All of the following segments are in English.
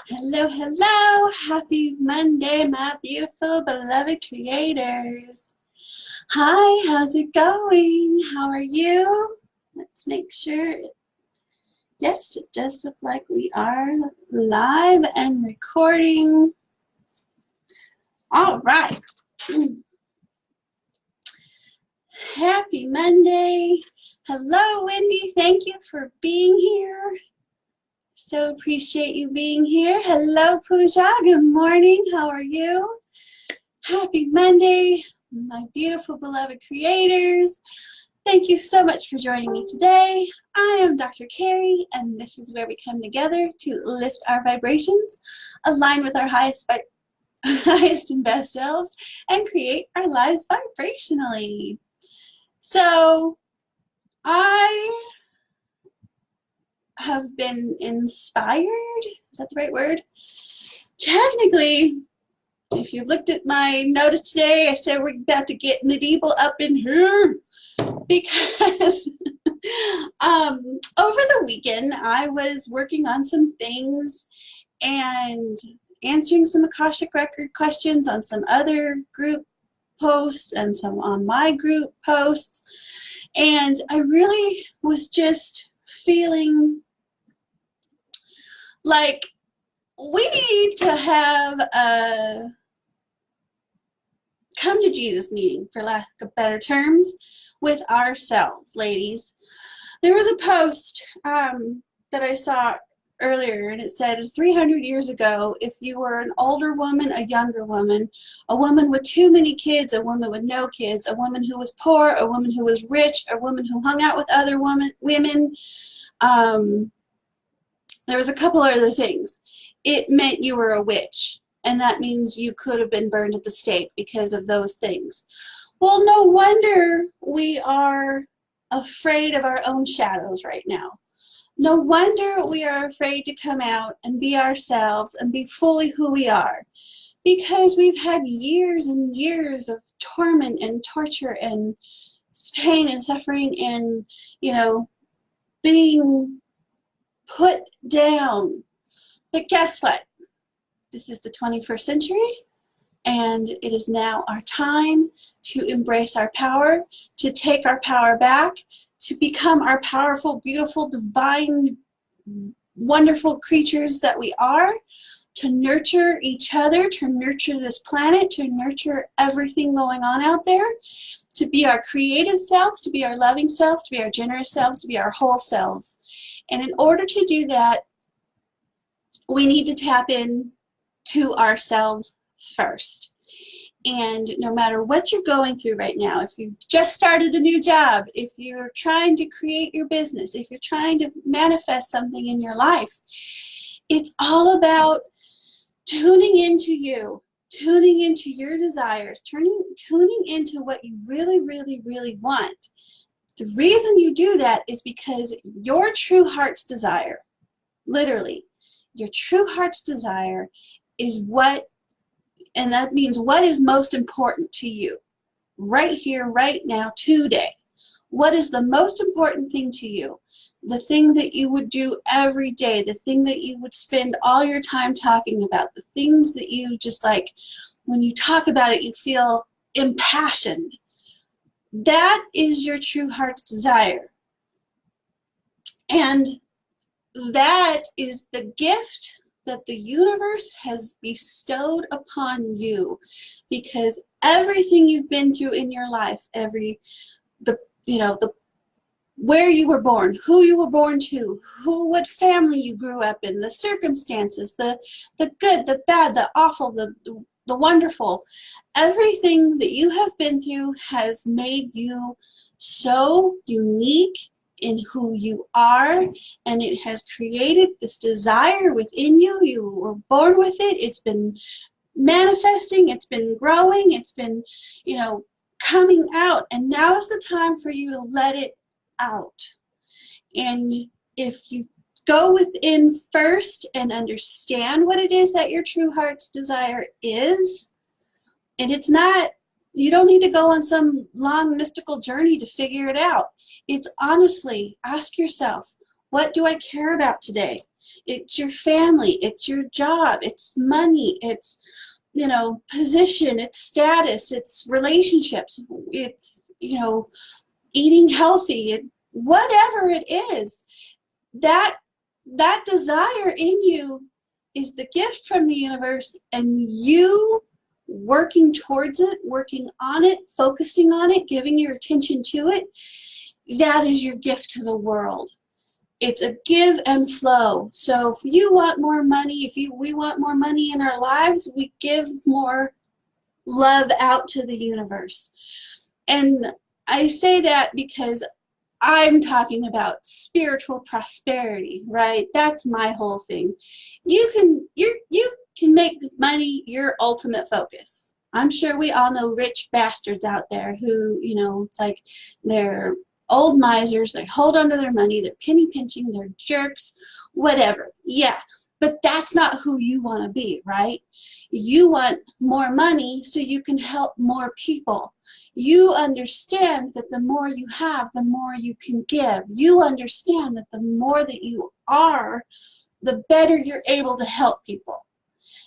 Hello, hello. Happy Monday, my beautiful beloved creators. Hi, how's it going? How are you? Let's make sure. Yes, it does look like we are live and recording. All right. Happy Monday. Hello, Wendy. Thank you for being here. So appreciate you being here. Hello, Pooja. Good morning. How are you? Happy Monday, my beautiful beloved creators. Thank you so much for joining me today. I am Dr. Carrie, and this is where we come together to lift our vibrations, align with our highest and best selves, and create our lives vibrationally. So I have been inspired, is that the right word? Technically, if you looked at my notice today, I said we're about to get medieval up in here because over the weekend I was working on some things and answering some Akashic Record questions on some other group posts and some on my group posts, and I really was just feeling like we need to have a come to Jesus meeting, for lack of better terms, with ourselves, ladies. There was a post that I saw earlier, and it said 300 years ago, if you were an older woman, a younger woman, a woman with too many kids, a woman with no kids, a woman who was poor, a woman who was rich, a woman who hung out with other women, there was a couple other things. It meant you were a witch, and that means you could have been burned at the stake because of those things. Well, no wonder we are afraid of our own shadows right now. No wonder we are afraid to come out and be ourselves and be fully who we are, because we've had years and years of torment and torture and pain and suffering and, being put down. But guess what? This is the 21st century, and it is now our time to embrace our power, to take our power back, to become our powerful, beautiful, divine, wonderful creatures that we are, to nurture each other, to nurture this planet, to nurture everything going on out there, to be our creative selves, to be our loving selves, to be our generous selves, to be our whole selves. And in order to do that, we need to tap in to ourselves first. And no matter what you're going through right now, if you've just started a new job, if you're trying to create your business, if you're trying to manifest something in your life, it's all about tuning into you, tuning into your desires, tuning into what you really, really, really want. The reason you do that is because your true heart's desire, literally, your true heart's desire is what, and that means what is most important to you right here, right now, today. What is the most important thing to you? The thing that you would do every day, the thing that you would spend all your time talking about, the things that you just like, when you talk about it, you feel impassioned. That is your true heart's desire. And that is the gift that the universe has bestowed upon you, because everything you've been through in your life, where you were born, who you were born to, what family you grew up in, the circumstances, the good, the bad, the awful, the wonderful, everything that you have been through has made you so unique in who you are, and it has created this desire within you. You were born with it. It's been manifesting, it's been growing, it's been, coming out, and now is the time for you to let it out. And if you go within first and understand what it is that your true heart's desire is, and it's not, you don't need to go on some long mystical journey to figure it out. It's honestly, ask yourself, What do I care about today? It's your family, it's your job, it's money, it's, you know, position, it's status, it's relationships, it's, you know, eating healthy, whatever it is, that desire in you is the gift from the universe, and you working towards it, working on it, focusing on it, giving your attention to it, that is your gift to the world. It's a give and flow. So if you want more money, we want more money in our lives, we give more love out to the universe. And I say that because I'm talking about spiritual prosperity, right? That's my whole thing. You can make money your ultimate focus. I'm sure we all know rich bastards out there who, you know, it's like they're old misers, they hold on to their money, they're penny pinching, they're jerks, whatever. Yeah, but that's not who you want to be, right? You want more money so you can help more people. You understand that the more you have, the more you can give. You understand that the more that you are, the better you're able to help people.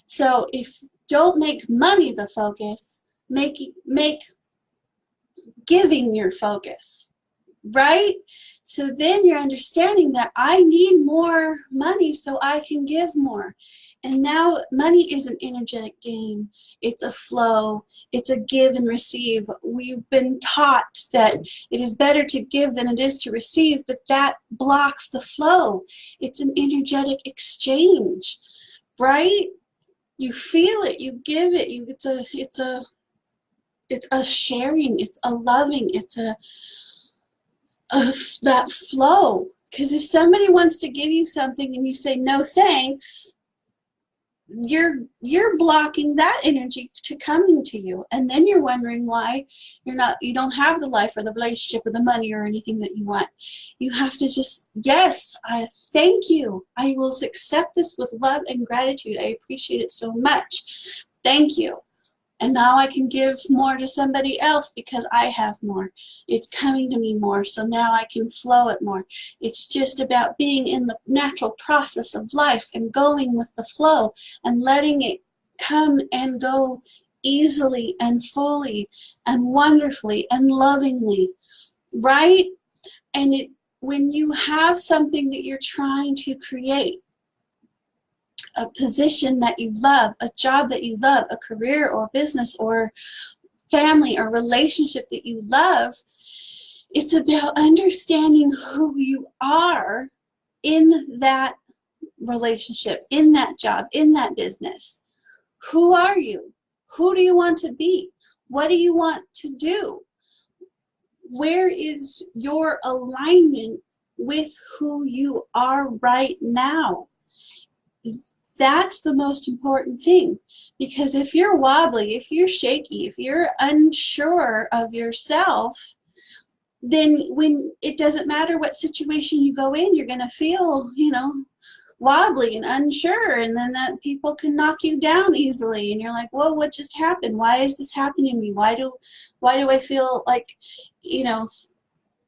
So if don't make money the focus, make giving your focus, right? So then you're understanding that I need more money so I can give more. And now money is an energetic game. It's a flow. It's a give and receive. We've been taught that it is better to give than it is to receive, but that blocks the flow. It's an energetic exchange, right? You feel it, you give it, it's a sharing, it's a loving, it's that flow. Because if somebody wants to give you something and you say no thanks, you're blocking that energy to coming to you, and then you're wondering why you don't have the life or the relationship or the money or anything that you want. You have to just, yes, I thank you, I will accept this with love and gratitude, I appreciate it so much, thank you. And now I can give more to somebody else because I have more. It's coming to me more, so now I can flow it more. It's just about being in the natural process of life and going with the flow and letting it come and go easily and fully and wonderfully and lovingly, right? And when you have something that you're trying to create, a position that you love, a job that you love, a career or business or family or relationship that you love, it's about understanding who you are in that relationship, in that job, in that business. Who are you? Who do you want to be? What do you want to do? Where is your alignment with who you are right now? That's the most important thing, because if you're wobbly, if you're shaky, if you're unsure of yourself, then when it doesn't matter what situation you go in, you're going to feel, you know, wobbly and unsure, and then that people can knock you down easily, and you're like, whoa, what just happened? Why is this happening to me? Why do I feel like, you know,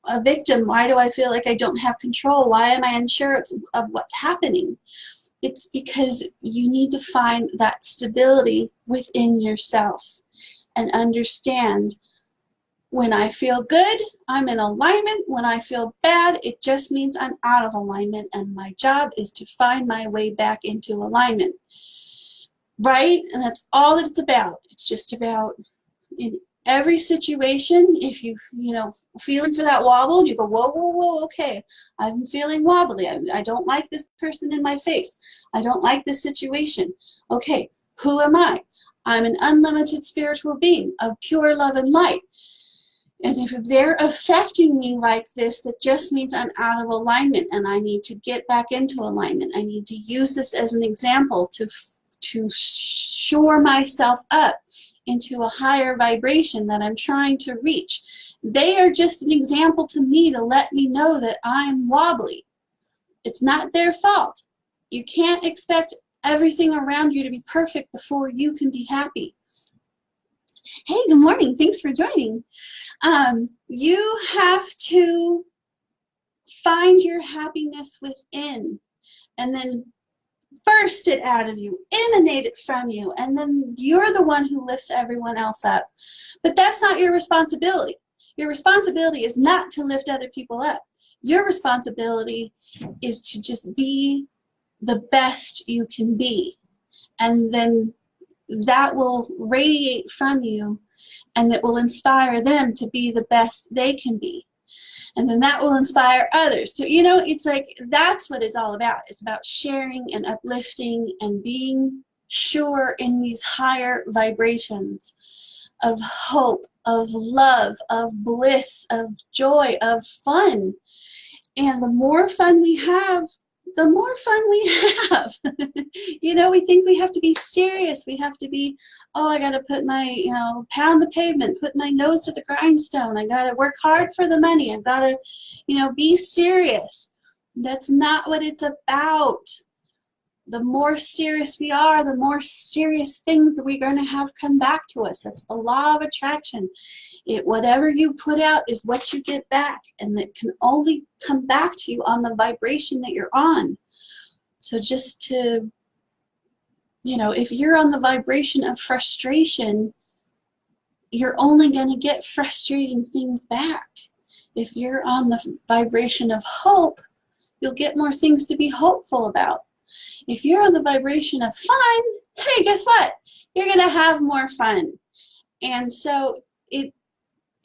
a victim? Why do I feel like I don't have control? Why am I unsure of what's happening? It's because you need to find that stability within yourself and understand, when I feel good, I'm in alignment. When I feel bad, it just means I'm out of alignment, and my job is to find my way back into alignment, right? And that's all that it's about. It's just about, in every situation, if you know, feeling for that wobble, and you go, whoa, whoa, whoa, okay, I'm feeling wobbly. I don't like this person in my face. I don't like this situation. Okay, who am I? I'm an unlimited spiritual being of pure love and light. And if they're affecting me like this, that just means I'm out of alignment, and I need to get back into alignment. I need to use this as an example to shore myself up into a higher vibration that I'm trying to reach. They are just an example to me to let me know that I'm wobbly. It's not their fault. You can't expect everything around you to be perfect before you can be happy. Hey, good morning. Thanks for joining. You have to find your happiness within, and then burst it out of you, emanate it from you, and then you're the one who lifts everyone else up. But that's not your responsibility. Your responsibility is not to lift other people up. Your responsibility is to just be the best you can be. And then that will radiate from you, and it will inspire them to be the best they can be. And then that will inspire others. So, you know, it's like, that's what it's all about. It's about sharing and uplifting and being sure in these higher vibrations of hope, of love, of bliss, of joy, of fun. And the more fun we have, the more fun we have. You know, we think we have to be serious. We have to be, oh, I got to put my, you know, pound the pavement, put my nose to the grindstone. I got to work hard for the money. I've got to, you know, be serious. That's not what it's about. The more serious we are, the more serious things that we're going to have come back to us. That's the law of attraction. Whatever you put out is what you get back, and it can only come back to you on the vibration that you're on. So just to, you know, if you're on the vibration of frustration, you're only going to get frustrating things back. If you're on the vibration of hope, you'll get more things to be hopeful about. If you're on the vibration of fun, hey, guess what? You're going to have more fun. And so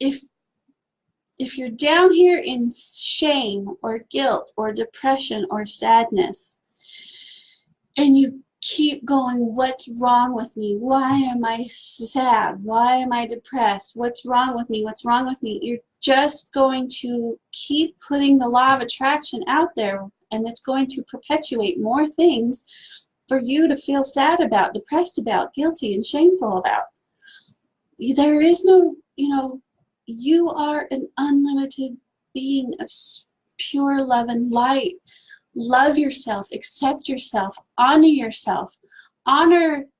if you're down here in shame or guilt or depression or sadness, and you keep going, what's wrong with me? Why am I sad? Why am I depressed? What's wrong with me? What's wrong with me? You're just going to keep putting the law of attraction out there, and it's going to perpetuate more things for you to feel sad about, depressed about, guilty and shameful about. There is no, you know, you are an unlimited being of pure love and light. Love yourself, accept yourself, honor,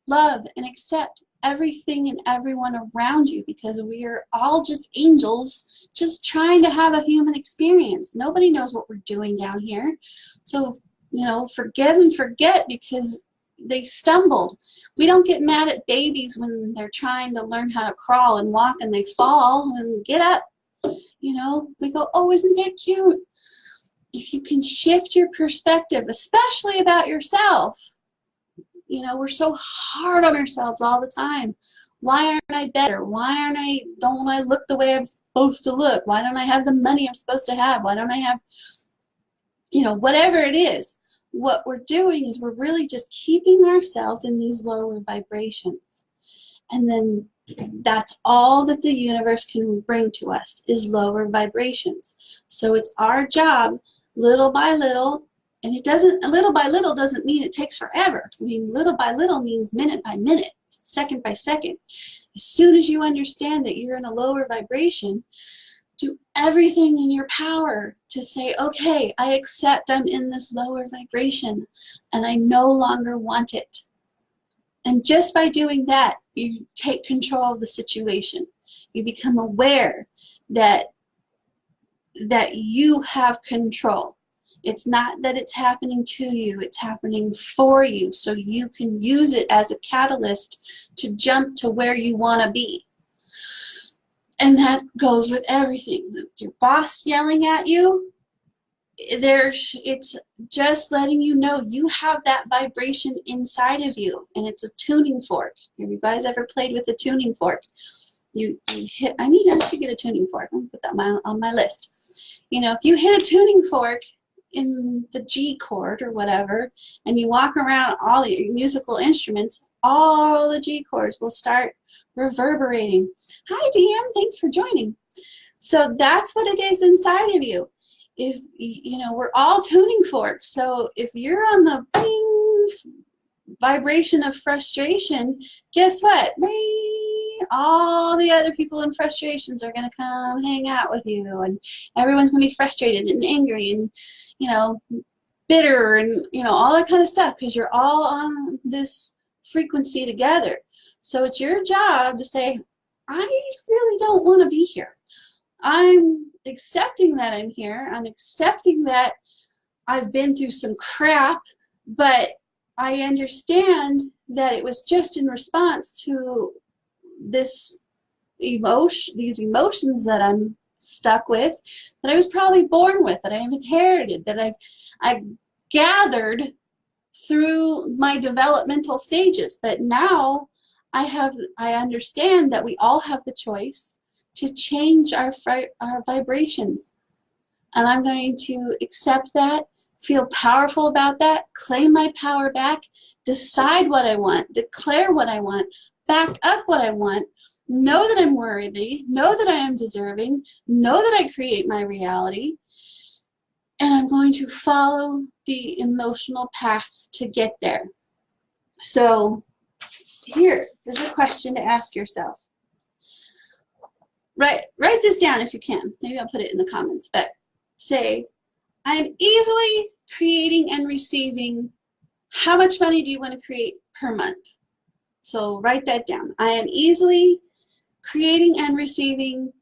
love, and accept everything and everyone around you, because we are all just angels just trying to have a human experience. Nobody knows what we're doing down here. So, you know, forgive and forget because they stumbled. We don't get mad at babies when they're trying to learn how to crawl and walk and they fall and get up. You know, we go, oh, isn't that cute? If you can shift your perspective, especially about yourself. You know, we're so hard on ourselves all the time. Why aren't I better? Don't I look the way I'm supposed to look? Why don't I have the money I'm supposed to have? Why don't I have, you know, whatever it is. What we're doing is we're really just keeping ourselves in these lower vibrations. And then that's all that the universe can bring to us is lower vibrations. So it's our job, little by little, and little by little doesn't mean it takes forever. I mean, little by little means minute by minute, second by second. As soon as you understand that you're in a lower vibration, do everything in your power to say, okay, I accept I'm in this lower vibration and I no longer want it. And just by doing that, you take control of the situation. You become aware that you have control. It's not that it's happening to you, it's happening for you, so you can use it as a catalyst to jump to where you want to be. And that goes with everything. Your boss yelling at you, it's just letting you know you have that vibration inside of you, and it's a tuning fork. Have you guys ever played with a tuning fork? You hit, I should get a tuning fork. I'm going to put that on my list. You know, if you hit a tuning fork in the G chord or whatever, and you walk around all the musical instruments, all the G chords will start reverberating. Hi, DM, thanks for joining. So that's what it is inside of you. If, you know, we're all tuning forks. So if you're on the bing vibration of frustration, guess what? All the other people in frustrations are going to come hang out with you, and everyone's going to be frustrated and angry and, you know, bitter and, you know, all that kind of stuff, because you're all on this frequency together. So it's your job to say, I really don't want to be here. I'm accepting that I'm here. I'm accepting that I've been through some crap, but I understand that it was just in response to this these emotions that I'm stuck with, that I was probably born with, that I have inherited, that I gathered through my developmental stages. But now I understand that we all have the choice to change our vibrations, and I'm going to accept that, feel powerful about that, claim my power back, decide what I want, declare what I want, back up what I want, know that I'm worthy, know that I am deserving, know that I create my reality, and I'm going to follow the emotional path to get there. So here is a question to ask yourself. Write this down if you can. Maybe I'll put it in the comments, but say, I'm easily creating and receiving. How much money do you want to create per month? So write that down. I am easily creating and receiving,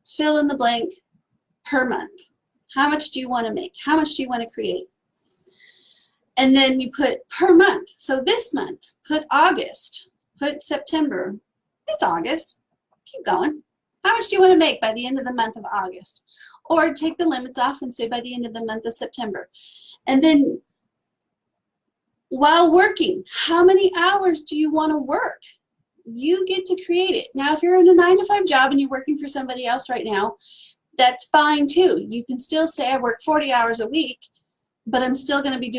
fill in the blank, per month. How much do you want to make? How much do you want to create? And then you put per month. So this month, put August, put September. It's August. Keep going. How much do you want to make by the end of the month of August? Or take the limits off and say by the end of the month of September. And then while working, how many hours do you want to work? You get to create it. Now, if you're in a 9-to-5 job and you're working for somebody else right now, that's fine too. You can still say I work 40 hours a week, but I'm still going to be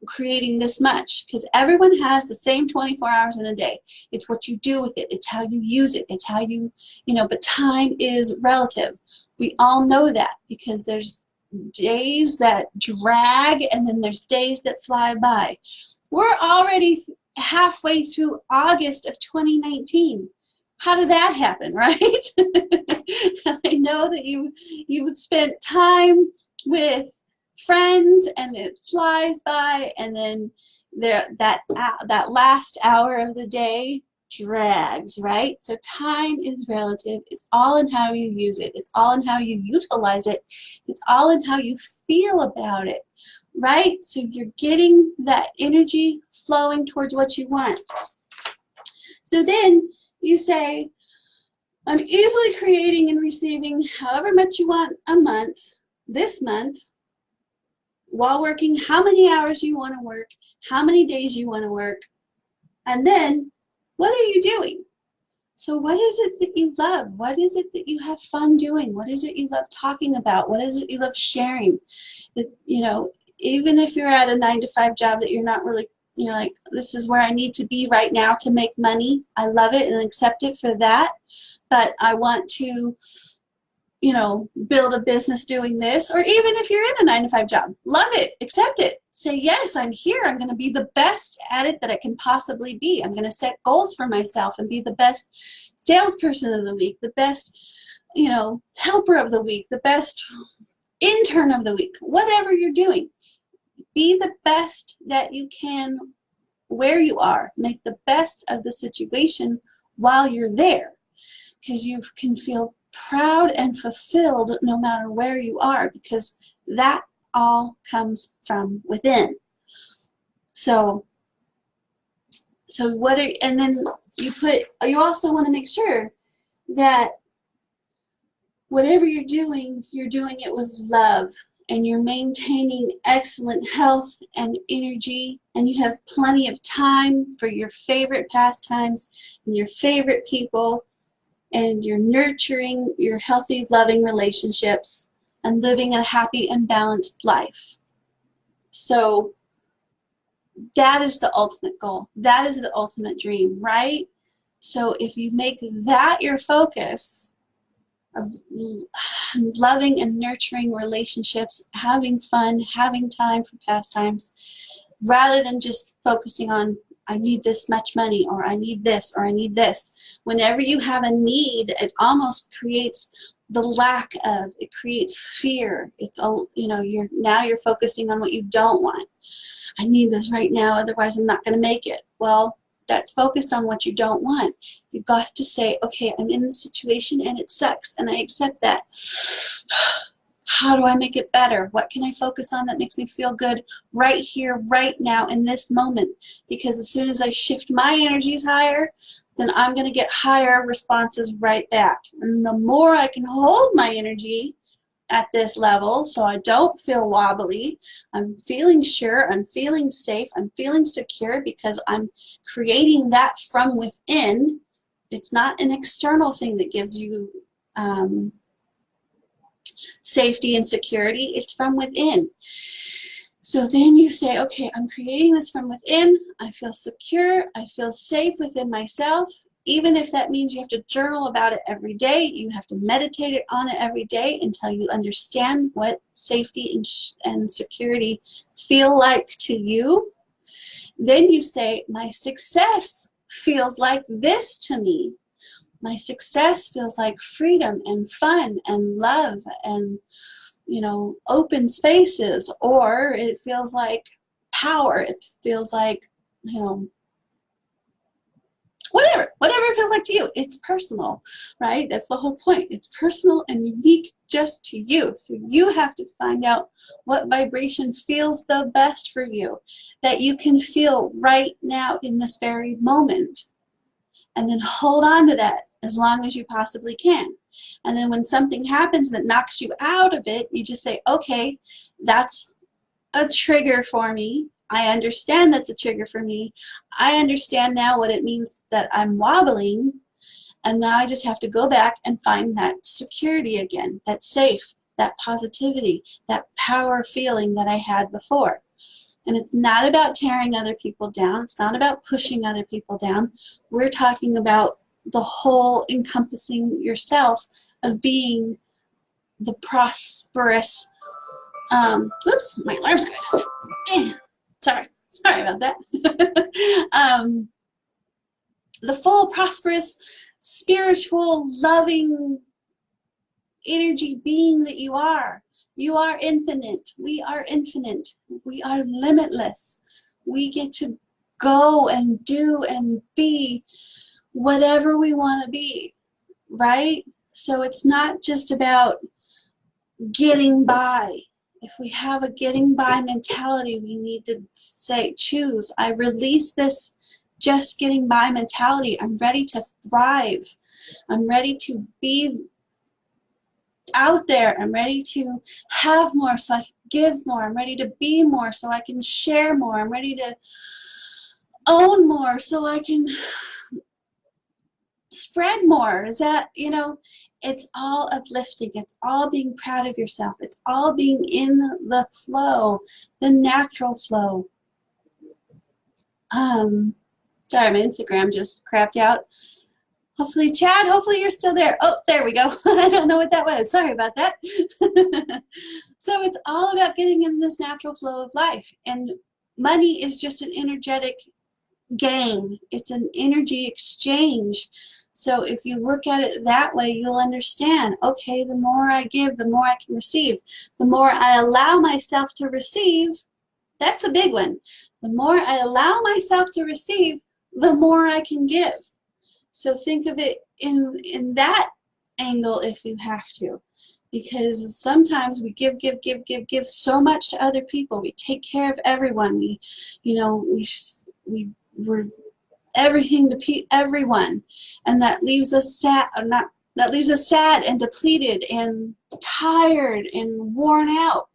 creating this much, because everyone has the same 24 hours in a day. It's what you do with it. It's how you use it. It's how you but time is relative. We all know that, because there's days that drag and then there's days that fly by. We're already halfway through August of 2019. How did that happen, right? I know that you spent time with friends and it flies by, and then that last hour of the day drags, right? So time is relative. It's all in how you use it. It's all in how you utilize it. It's all in how you feel about it, right? So you're getting that energy flowing towards what you want. So then you say, I'm easily creating and receiving however much you want a month, this month, while working, how many hours you want to work, how many days you want to work, and then what are you doing? So what is it that you love? What is it that you have fun doing? What is it you love talking about? What is it you love sharing? Even if you're at a 9-to-5 job that you're not really, like, this is where I need to be right now to make money. I love it and accept it for that, but I want to build a business doing this. Or even if you're in a 9-to-5 job, love it, accept it, say, yes, I'm here, I'm going to be the best at it that I can possibly be. I'm going to set goals for myself and be the best salesperson of the week, the best helper of the week, the best intern of the week. Whatever you're doing, be the best that you can where you are. Make the best of the situation while you're there, because you can feel proud and fulfilled no matter where you are, because that all comes from within. So and then you also want to make sure that whatever you're doing it with love, and you're maintaining excellent health and energy, and you have plenty of time for your favorite pastimes and your favorite people, and you're nurturing your healthy, loving relationships and living a happy and balanced life. So that is the ultimate goal. That is the ultimate dream, right? So if you make that your focus of loving and nurturing relationships, having fun, having time for pastimes, rather than just focusing on, I need this much money, or I need this, or I need this. Whenever you have a need, it almost creates the lack of, it creates fear. It's you're focusing on what you don't want. I need this right now, otherwise I'm not going to make it. Well, that's focused on what you don't want. You've got to say, okay, I'm in this situation and it sucks and I accept that. How do I make it better? What can I focus on that makes me feel good right here, right now, in this moment? Because as soon as I shift my energies higher, then I'm going to get higher responses right back. And the more I can hold my energy at this level so I don't feel wobbly, I'm feeling sure, I'm feeling safe, I'm feeling secure because I'm creating that from within. It's not an external thing that gives you safety and security. It's from within. So then you say, okay, I'm creating this from within. I feel secure. I feel safe within myself. Even if that means you have to journal about it every day, you have to meditate on it every day until you understand what safety and security feel like to you. Then you say, my success feels like this to me. My success feels like freedom and fun and love and, you know, open spaces, or it feels like power. It feels like, you know, whatever it feels like to you. It's personal, right? That's the whole point. It's personal and unique just to you. So you have to find out what vibration feels the best for you, that you can feel right now in this very moment. And then hold on to that as long as you possibly can. And then when something happens that knocks you out of it, you just say, okay, that's a trigger for me. I understand that's a trigger for me. I understand now what it means that I'm wobbling. And now I just have to go back and find that security again, that safe, that positivity, that power feeling that I had before. And it's not about tearing other people down. It's not about pushing other people down. We're talking about the whole encompassing yourself of being the prosperous, oops, my alarm's going off. Sorry about that. The full, prosperous, spiritual, loving energy being that you are. You are infinite. We are infinite. We are limitless. We get to go and do and be whatever we want to be, right? So it's not just about getting by. If we have a getting by mentality, we need to say, choose. I release this just getting by mentality. I'm ready to thrive. I'm ready to be out there. I'm ready to have more so I can give more. I'm ready to be more so I can share more. I'm ready to own more so I can spread more. Is that, you know, it's all uplifting. It's all being proud of yourself. It's all being in the flow, the natural flow. Sorry, my Instagram just crapped out. Hopefully, Chad, hopefully you're still there. Oh, there we go. I don't know what that was. Sorry about that. So it's all about getting in this natural flow of life. And money is just an energetic game. It's an energy exchange. So if you look at it that way, you'll understand, okay, the more I give, the more I can receive. The more I allow myself to receive, that's a big one. The more I allow myself to receive, the more I can give. So think of it in that angle if you have to. Because sometimes we give so much to other people. We take care of everyone. We're everything to everyone, and that leaves us sad. That leaves us sad and depleted and tired and worn out.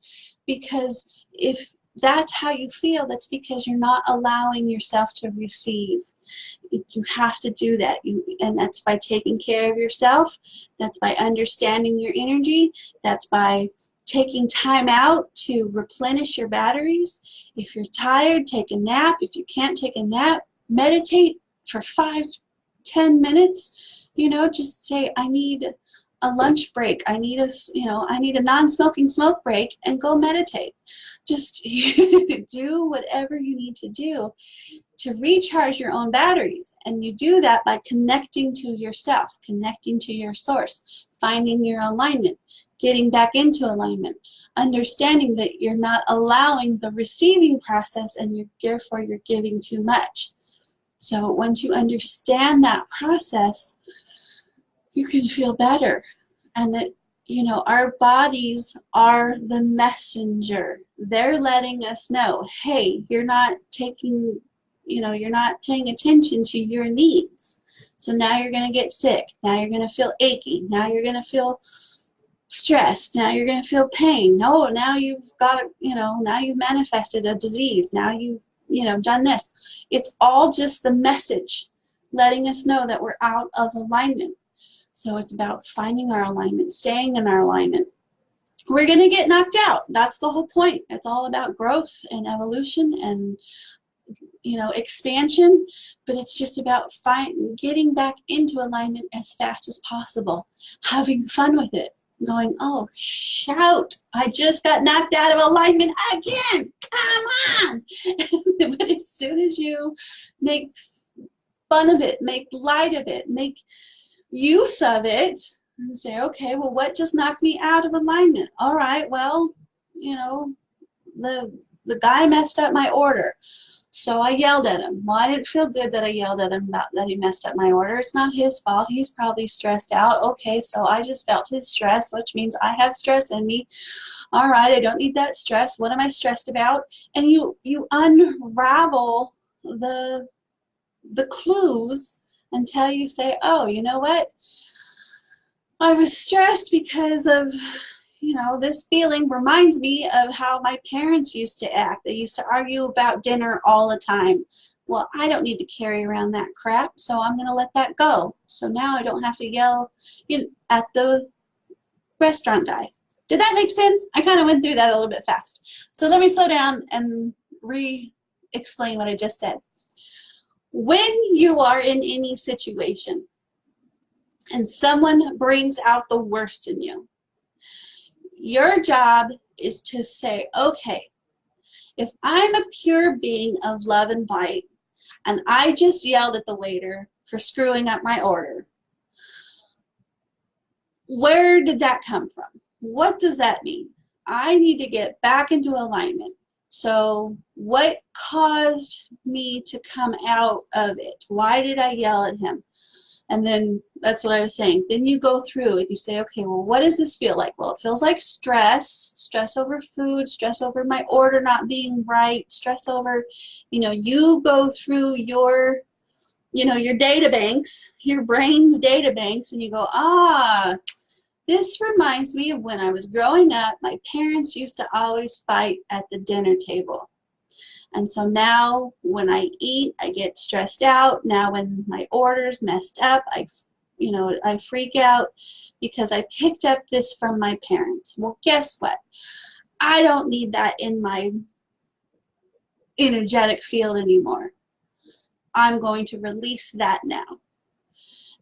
Because if that's how you feel, that's because you're not allowing yourself to receive. You have to do that, and that's by taking care of yourself. That's by understanding your energy. That's by taking time out to replenish your batteries. If you're tired, take a nap. If you can't take a nap, meditate for 5-10 minutes. You know, just say, I need a lunch break. I need a non-smoking smoke break, and go meditate. Just do whatever you need to do to recharge your own batteries. And you do that by connecting to yourself, connecting to your source, finding your alignment, getting back into alignment, understanding that you're not allowing the receiving process, and therefore you're giving too much. So once you understand that process, you can feel better. And that, you know, our bodies are the messenger. They're letting us know, hey, you're not taking, you know, you're not paying attention to your needs. So now you're going to get sick. Now you're going to feel achy. Now you're going to feel stressed. Now you're going to feel pain. No, now you've got, you know, now you've manifested a disease. Now you've, you know, done this. It's all just the message letting us know that we're out of alignment. So it's about finding our alignment, staying in our alignment. We're going to get knocked out. That's the whole point. It's all about growth and evolution and, you know, expansion, but it's just about getting back into alignment as fast as possible, having fun with it, going, oh, shout, I just got knocked out of alignment again, come on. But as soon as you make fun of it, make light of it, make use of it, and say, okay, well, what just knocked me out of alignment? All right, well, you know, the guy messed up my order. So I yelled at him. Well, I didn't feel good that I yelled at him about that he messed up my order. It's not his fault. He's probably stressed out. Okay, so I just felt his stress, which means I have stress in me. All right, I don't need that stress. What am I stressed about? And you unravel the clues until you say, oh, you know what? I was stressed because of, you know, this feeling reminds me of how my parents used to act. They used to argue about dinner all the time. Well, I don't need to carry around that crap, so I'm going to let that go. So now I don't have to yell at the restaurant guy. Did that make sense? I kind of went through that a little bit fast. So let me slow down and re-explain what I just said. When you are in any situation and someone brings out the worst in you, your job is to say, okay, if I'm a pure being of love and light, and I just yelled at the waiter for screwing up my order, where did that come from? What does that mean? I need to get back into alignment. So what caused me to come out of it? Why did I yell at him? And then that's what I was saying. Then you go through and you say, okay, well, what does this feel like? Well, it feels like stress over food, stress over my order not being right, stress over, you know, you go through your, you know, your data banks, your brain's data banks, and you go, ah, this reminds me of when I was growing up, my parents used to always fight at the dinner table. And so now when I eat, I get stressed out. Now when my order's messed up, I freak out because I picked up this from my parents. Well, guess what? I don't need that in my energetic field anymore. I'm going to release that now.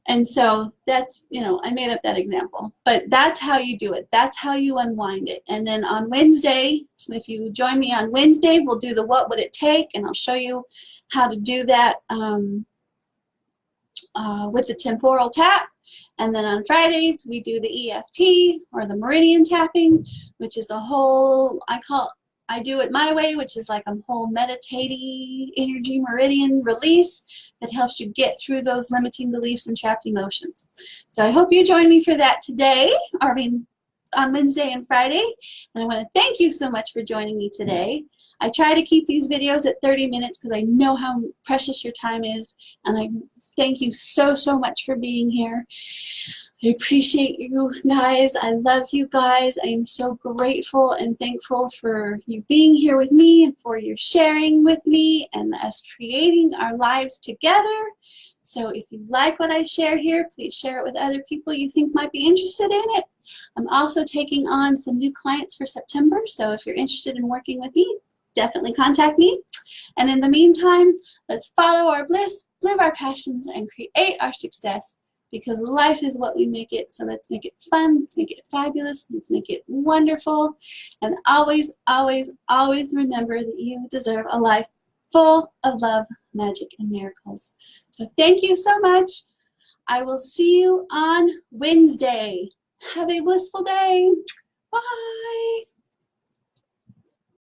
And so that's, you know, I made up that example, but that's how you do it. That's how you unwind it. And then on Wednesday, if you join me on Wednesday, we'll do the what would it take, and I'll show you how to do that with the temporal tap. And then on Fridays, we do the EFT, or the meridian tapping, which is a whole, I do it my way, which is like a whole meditative energy meridian release that helps you get through those limiting beliefs and trapped emotions. So I hope you join me for that today, on Wednesday and Friday. And I want to thank you so much for joining me today. I try to keep these videos at 30 minutes because I know how precious your time is. And I thank you so, so much for being here. I appreciate you guys. I love you guys. I am so grateful and thankful for you being here with me and for your sharing with me and us creating our lives together. So if you like what I share here, please share it with other people you think might be interested in it. I'm also taking on some new clients for September. So if you're interested in working with me, definitely contact me. And in the meantime, let's follow our bliss, live our passions, and create our success. Because life is what we make it, so let's make it fun, let's make it fabulous, let's make it wonderful, and always, always, always remember that you deserve a life full of love, magic, and miracles. So thank you so much. I will see you on Wednesday. Have a blissful day. Bye.